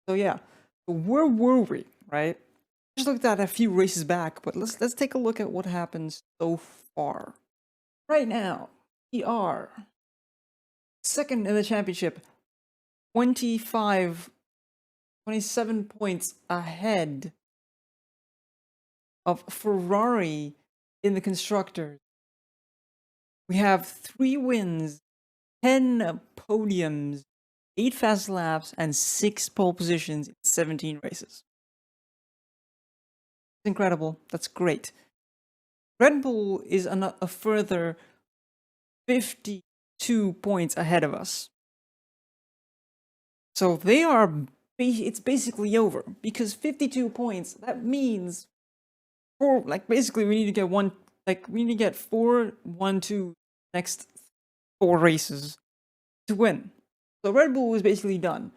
So yeah, where were we, right? Just looked at a few races back, but let's take a look at what happens so far. Right now, we are second in the championship, 27 points ahead of Ferrari in the constructors. We have 3 wins, 10 podiums, 8 fast laps, and 6 pole positions in 17 races. It's incredible. That's great. Red Bull is a further 52 points ahead of us. So they are, it's basically over, because 52 points, that means basically we need to get we need to get 4, 1, 2 next 4 races to win. So Red Bull is basically done.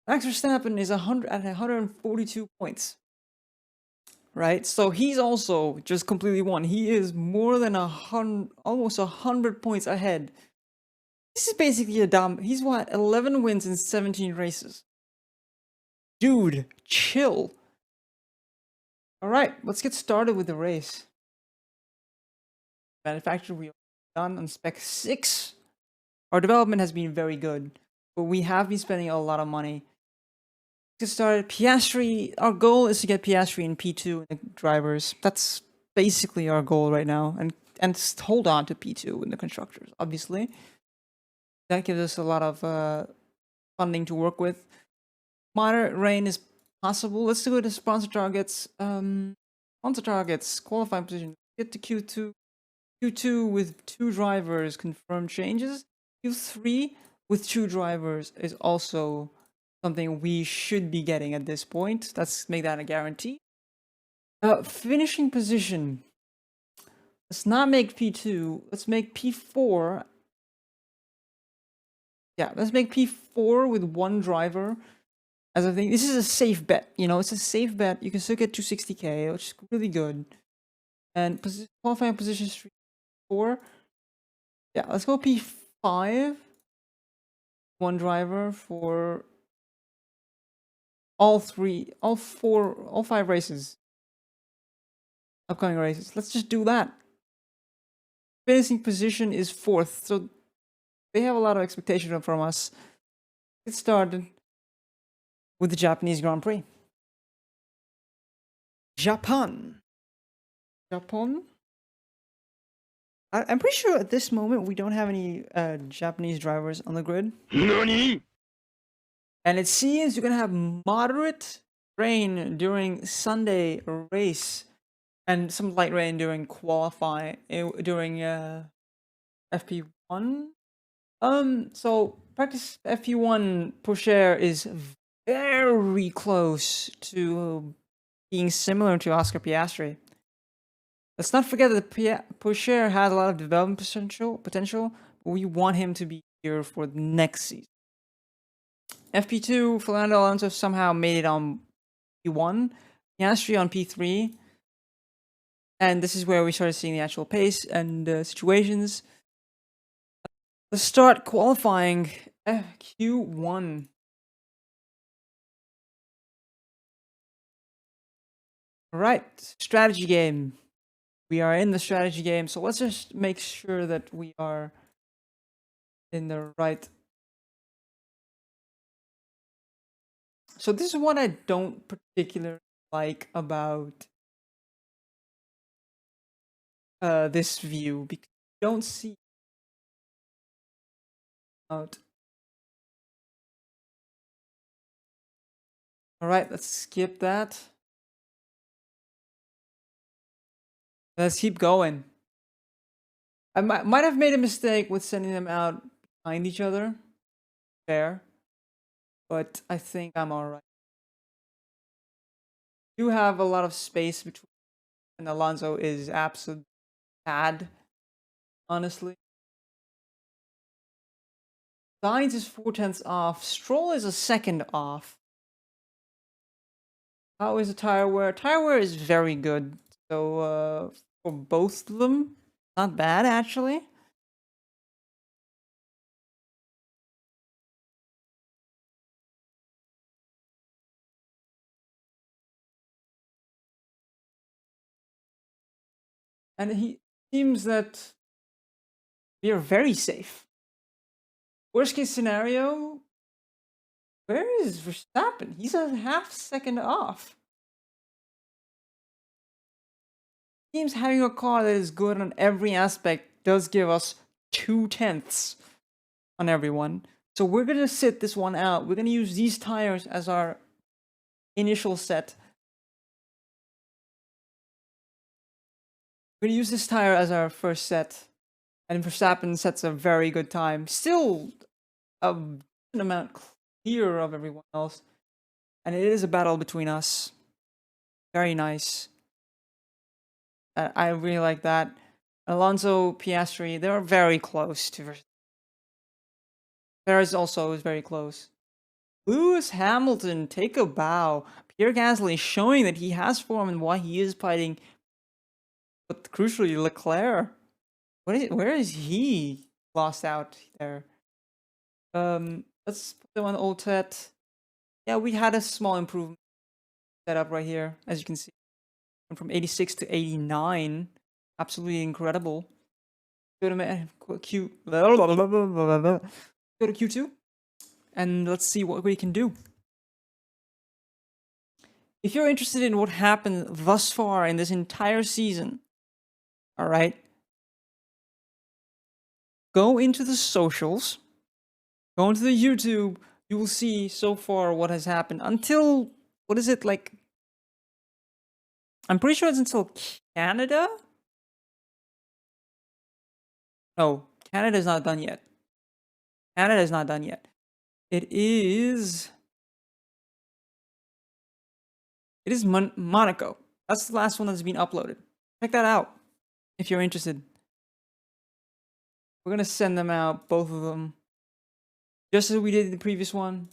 Max Verstappen is at 142 points. Right? So he's also just completely won. He is more than almost 100 points ahead. This is basically he's what, 11 wins in 17 races. Dude, chill. Alright, let's get started with the race. Manufacturer, we are done on spec 6. Our development has been very good, but we have been spending a lot of money. Let's get started. Piastri, our goal is to get Piastri in P2 in the drivers. That's basically our goal right now, and hold on to P2 in the constructors, obviously. That gives us a lot of funding to work with. Moderate rain is possible. Let's do it as sponsor targets. Sponsor targets, qualifying position. Get to Q2. Q2 with 2 drivers, confirmed changes. Q3 with 2 drivers is also something we should be getting at this point. Let's make that a guarantee. Finishing position. Let's not make P2. Let's make P4. Yeah, let's make P4 with 1 driver. As I think this is a safe bet. You know, it's a safe bet. You can still get 260k, which is really good. And qualifying position 4. Yeah, let's go P5. 1 driver for all 5 races. Upcoming races. Let's just do that. Finishing position is 4th, so they have a lot of expectation from us. Get started with the Japanese Grand Prix. Japan. I'm pretty sure at this moment we don't have any Japanese drivers on the grid. NANI? And it seems you're gonna have moderate rain during Sunday race, and some light rain during during FP1. So practice FP1 Porsche is very close to being similar to Oscar Piastri. Let's not forget that Porsche has a lot of development potential, but we want him to be here for the next season. FP2, Fernando Alonso somehow made it on P1, Piastri on P3, and this is where we started seeing the actual pace and situations. Let's start qualifying Q1. Alright, strategy game. We are in the strategy game, so let's just make sure that we are in the right. So this is what I don't particularly like about this view, because you don't see out. Alright, let's skip that. Let's keep going. I might have made a mistake with sending them out behind each other. Fair. But I think I'm alright. Do have a lot of space between, and Alonso is absolute bad, honestly. Sainz is 4/10 off. Stroll is a second off. How is the tire wear? Tire wear is very good. So for both of them, not bad actually. And he seems that we are very safe. Worst case scenario, where is Verstappen? He's a half second off. Teams having a car that is good on every aspect does give us 2/10 on everyone. So we're gonna sit this one out. We're gonna use these tires as our initial set. We're gonna use this tire as our first set. And Verstappen sets a very good time. Still a decent amount clear of everyone else. And it is a battle between us. Very nice. I really like that. Alonso, Piastri, they're very close to Verstappen. Perez also is very close. Lewis Hamilton, take a bow. Pierre Gasly showing that he has form and why he is fighting. But crucially, Leclerc. Where is he lost out there? Let's put them on old set. Yeah, we had a small improvement set up right here, as you can see. Went from 86 to 89. Absolutely incredible. Go to Q2. And let's see what we can do. If you're interested in what happened thus far in this entire season, all right, go into the socials, go into the YouTube, you will see so far what has happened until, what is it, like, I'm pretty sure it's until Canada? No, Canada is not done yet. Canada is not done yet. It is Monaco. That's the last one that's been uploaded. Check that out if you're interested. We're gonna send them out, both of them. Just as we did in the previous one.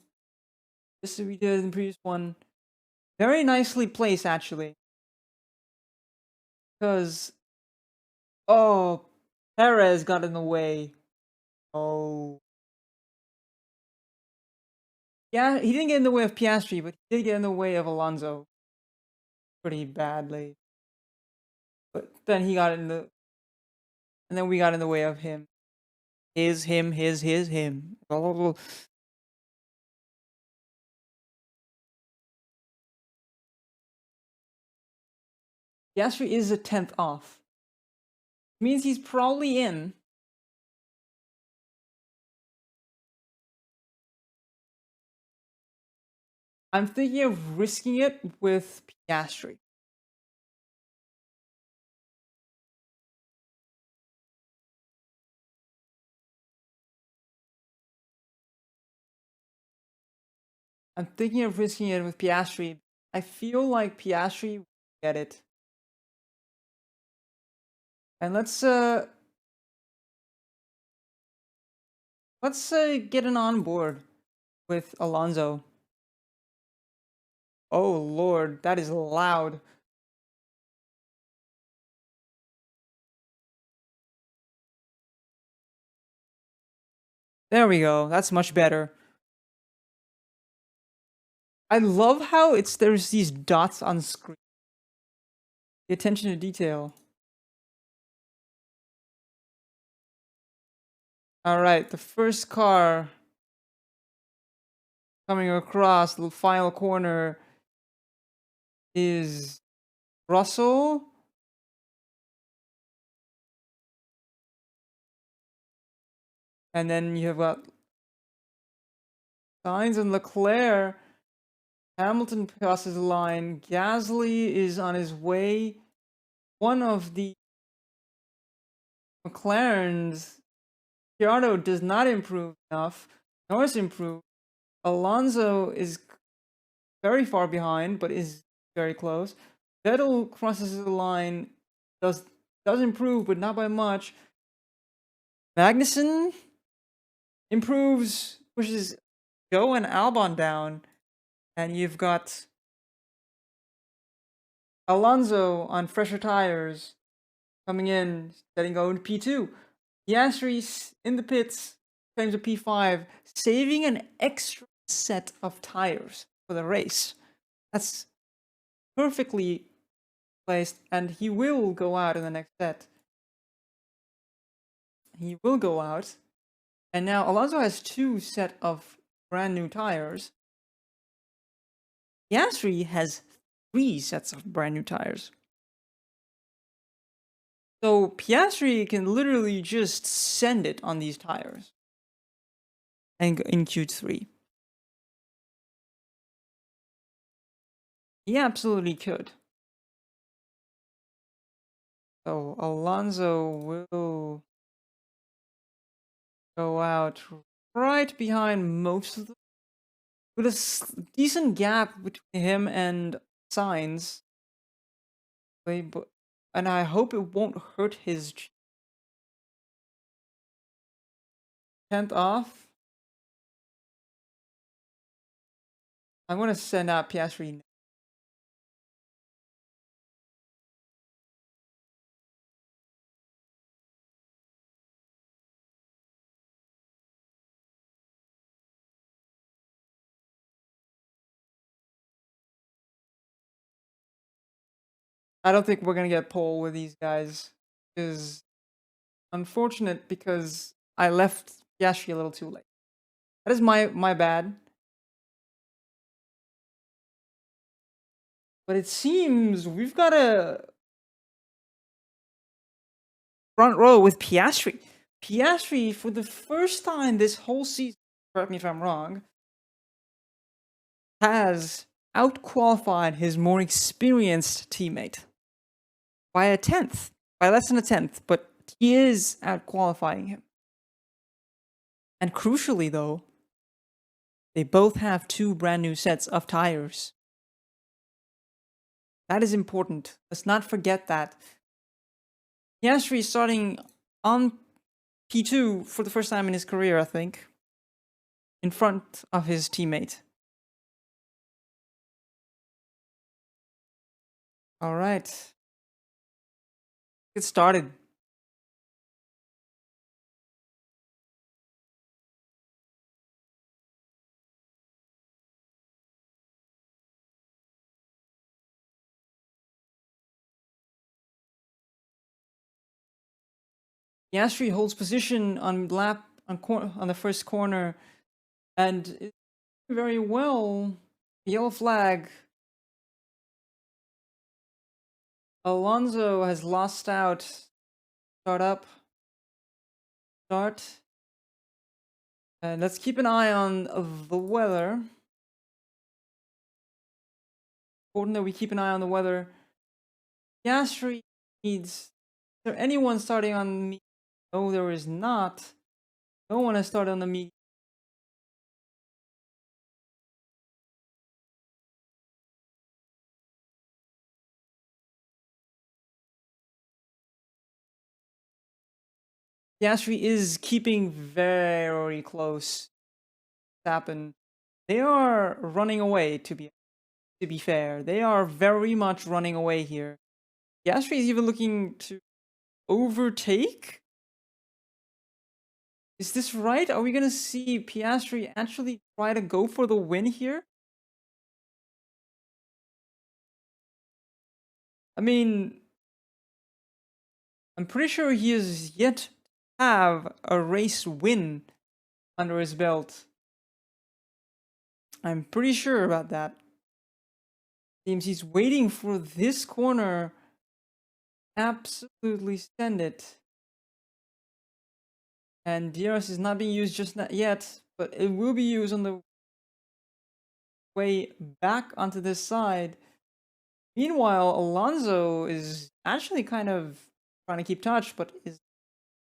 Just as we did in the previous one. Very nicely placed, actually. Because, oh, Perez got in the way. Oh. Yeah, he didn't get in the way of Piastri, but he did get in the way of Alonso. Pretty badly. But then he got in the... And then we got in the way of him. Him. Oh. Piastri is a 10th off. Means he's probably in. I'm thinking of risking it with Piastri. I'm thinking of risking it with Piastri. I feel like Piastri will get it. And let's get an onboard with Alonso. Oh Lord, that is loud. There we go. That's much better. I love how there's these dots on screen. The attention to detail. All right, the first car coming across the final corner is Russell. And then you have got Sainz and Leclerc. Hamilton crosses the line. Gasly is on his way. One of the McLarens, Ricciardo, does not improve enough. Norris improved. Alonso is very far behind, but is very close. Vettel crosses the line, does improve, but not by much. Magnussen improves, pushes Joe and Albon down, and you've got Alonso on fresher tires coming in, setting going to P2. Piastri's in the pits, claims a P5, saving an extra set of tires for the race. That's perfectly placed, and he will go out in the next set. He will go out. And now Alonso has 2 set of brand new tires. Piastri has 3 sets of brand new tires. So Piastri can literally just send it on these tires and in Q3. He absolutely could. So Alonso will go out right behind most of them, with a decent gap between him and Sainz. And I hope it won't hurt his 10th off. I'm going to send out Piastri. I don't think we're going to get pole with these guys. Is unfortunate because I left Piastri a little too late. That is my bad. But it seems we've got a front row with Piastri. Piastri, for the first time this whole season, correct me if I'm wrong, has outqualified his more experienced teammate by a 10th, by less than a 10th, but he is outqualifying him. And crucially, though, they both have 2 brand new sets of tires. That is important. Let's not forget that. Piastri is starting on P2 for the first time in his career, I think, in front of his teammate. All right. Get started. Piastri holds position on the first corner, and it's very well. Yellow flag. Alonso has lost out. Start. And let's keep an eye on the weather. Important that we keep an eye on the weather. Piastri needs. Is there anyone starting on me? No, there is not. No one has started on the medium. Piastri is keeping very close. Verstappen. They are running away, to be fair. They are very much running away here. Piastri is even looking to overtake? Is this right? Are we going to see Piastri actually try to go for the win here? I mean, I'm pretty sure he has yet to have a race win under his belt. I'm pretty sure about that. Seems he's waiting for this corner. Absolutely send it. And DRS is not being used just not yet, but it will be used on the way back onto this side. Meanwhile, Alonso is actually kind of trying to keep touch, but is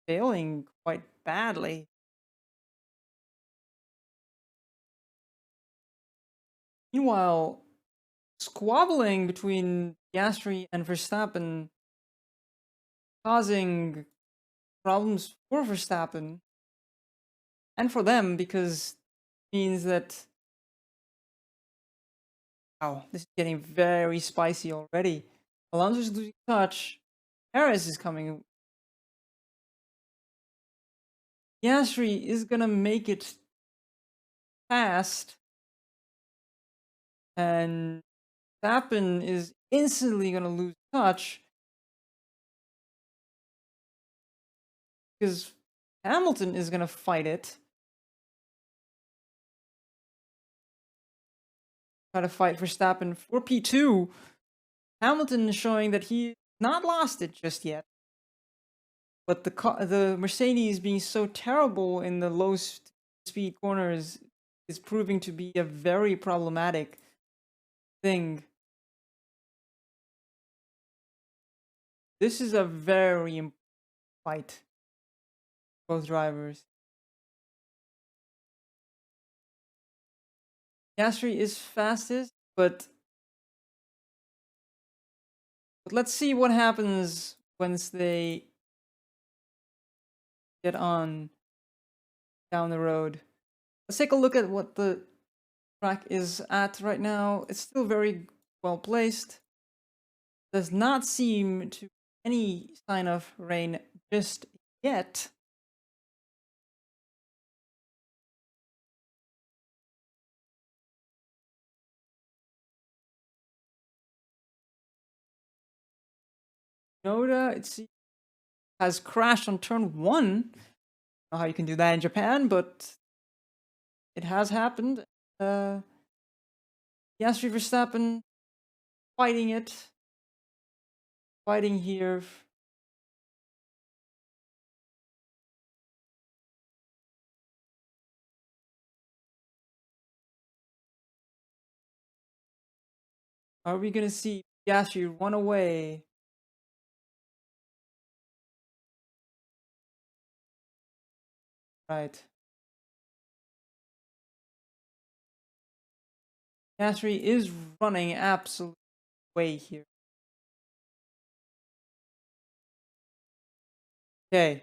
failing quite badly. Meanwhile, squabbling between Piastri and Verstappen, causing problems for Verstappen and for them, because it means that, wow, this is getting very spicy already. Alonso's losing touch. Perez is coming. Piastri is gonna make it past, and Verstappen is instantly gonna lose touch because Hamilton is gonna fight it. Try to fight Verstappen for P2. Hamilton is showing that he not lost it just yet. But the Mercedes being so terrible in the low speed corners is proving to be a very problematic thing. This is a very important fight. Both drivers. Piastri is fastest, but let's see what happens once they get on down the road. Let's take a look at what the track is at right now. It's still very well placed. Does not seem to any sign of rain just yet. Noda, it seems, has crashed on turn 1. I don't know how you can do that in Japan, but it has happened. Piastri Verstappen fighting it. Fighting here. Are we gonna see Piastri run away? Right. Piastri is running absolute way here. Okay.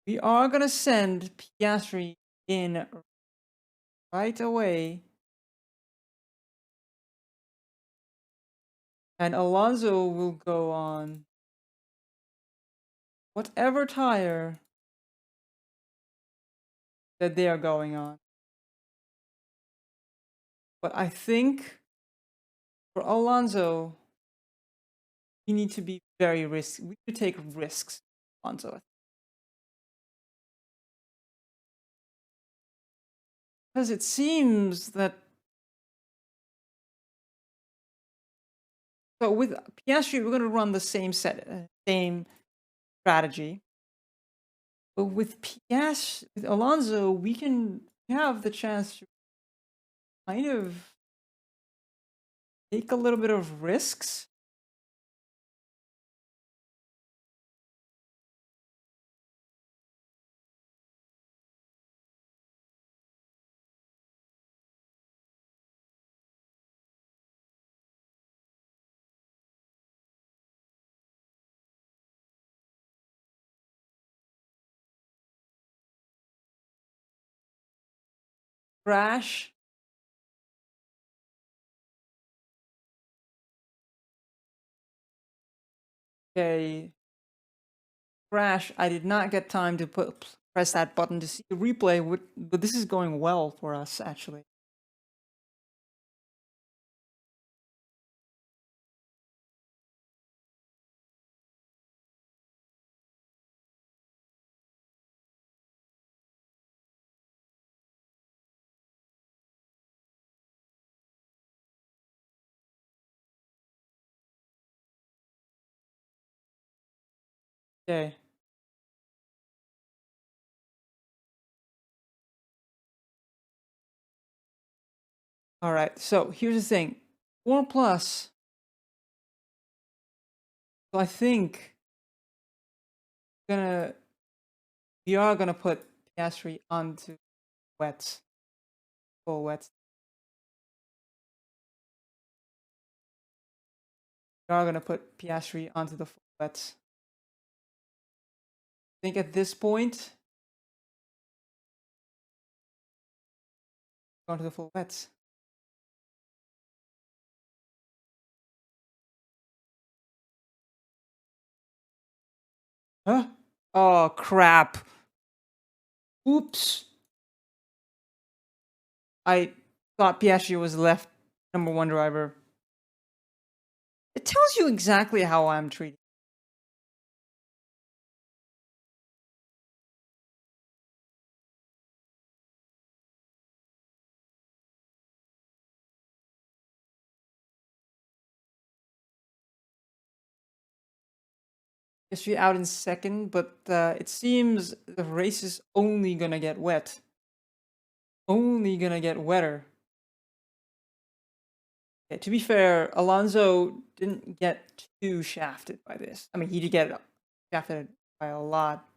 We are gonna send Piastri in right away. And Alonso will go on whatever tire that they are going on. But I think for Alonso, we need to be very risky. We need to take risks, Alonso. Because it seems that. So with Piastri, we're going to run the same same strategy. But with with Alonso, we can have the chance to kind of take a little bit of risks. Crash. Okay. Crash. I did not get time to press that button to see the replay, but this is going well for us, actually. Okay. All right. So here's the thing. 4 plus. So I think we are gonna put Piastri onto wets. Full wets. We are gonna put Piastri onto the full wets. I think at this point, onto the full wets. Huh? Oh crap. Oops. I thought Piastri was left #1 driver. It tells you exactly how I'm treating. Piastri out in second, but it seems the race is only gonna get wet. Only gonna get wetter. Okay, to be fair, Alonso didn't get too shafted by this. I mean, he did get shafted by a lot.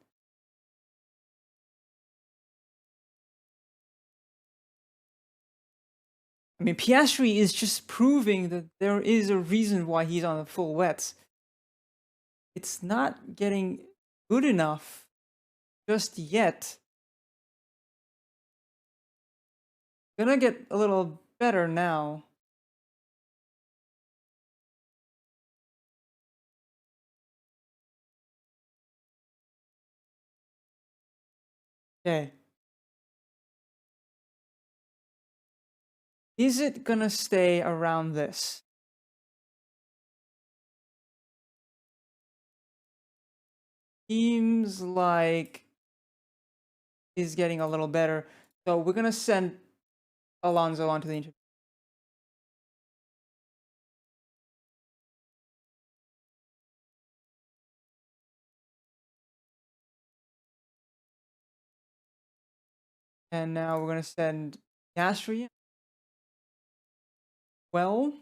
I mean, Piastri is just proving that there is a reason why he's on the full wets. It's not getting good enough just yet. Gonna get a little better now. Okay. Is it gonna stay around this? Seems like he's getting a little better. So we're gonna send Alonso onto the interview. And now we're gonna send Piastri in. Well,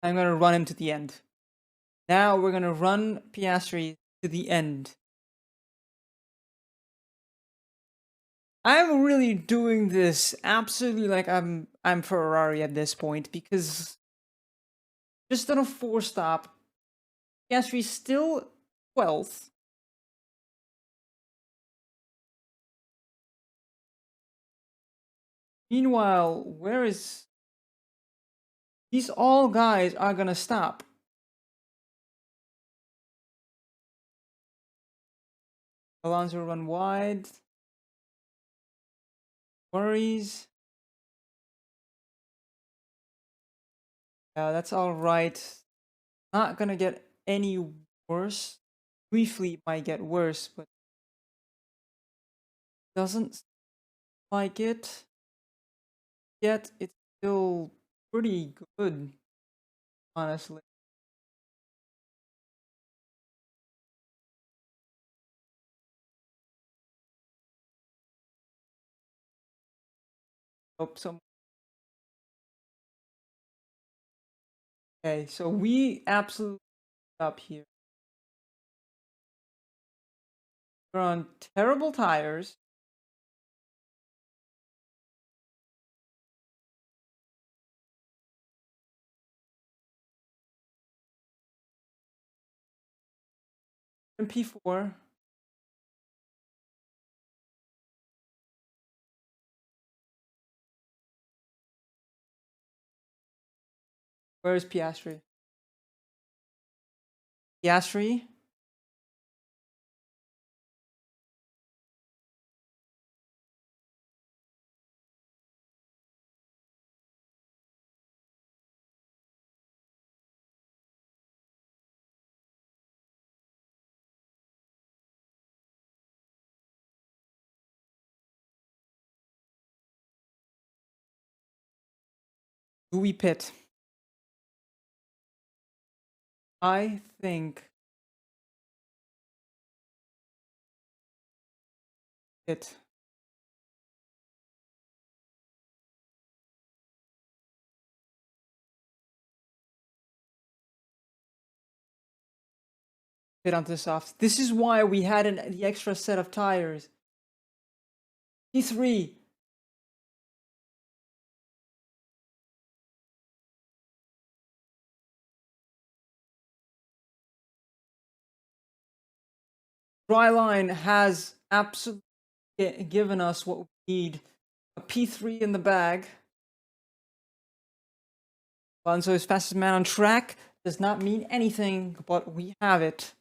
I'm gonna run him to the end. Now we're gonna run Piastri to the end. I'm really doing this absolutely like I'm Ferrari at this point because just on a 4-stop, Piastri's still 12th. Meanwhile, where is these all guys are gonna stop? Alonso run wide. Worries. Yeah, that's all right. Not gonna get any worse. Briefly, it might get worse, but doesn't like it yet. It's still pretty good, honestly. Hope some. Okay, so we absolutely up here. We're on terrible tires. In P4. Where's Piastri? Piastri? Do we pit? I think pit. Pit onto the soft. This is why we had the extra set of tires. P3. Dryline has absolutely given us what we need. A P3 in the bag. Alonso is fastest man on track. Does not mean anything, but we have it.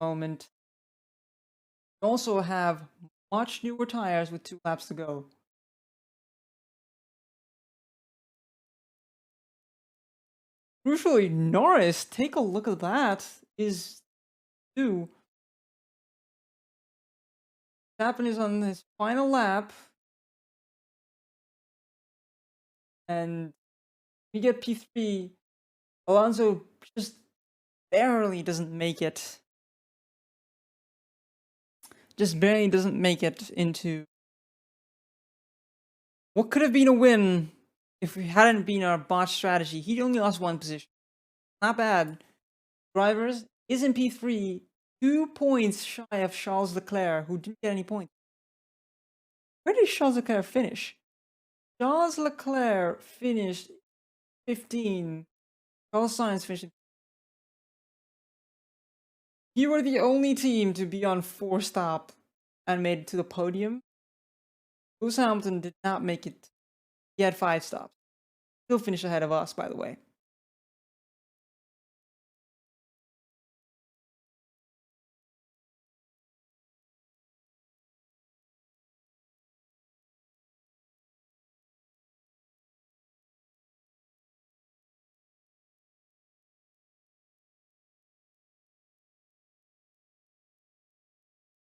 Moment. We also have much newer tires with 2 laps to go. Crucially, Norris, take a look at that, is 2. Verstappen is on his final lap. And we get P3. Alonso just barely doesn't make it. Just barely doesn't make it into what could have been a win if it hadn't been our botched strategy. He only lost 1 position. Not bad. Drivers is in P3, 2 points shy of Charles Leclerc, who didn't get any points. Where did Charles Leclerc finish? Charles Leclerc finished 15. Carlos Sainz finished. You were the only team to be on 4 stop and made it to the podium. Lewis Hamilton did not make it. He had 5 stops. Still finished ahead of us, by the way.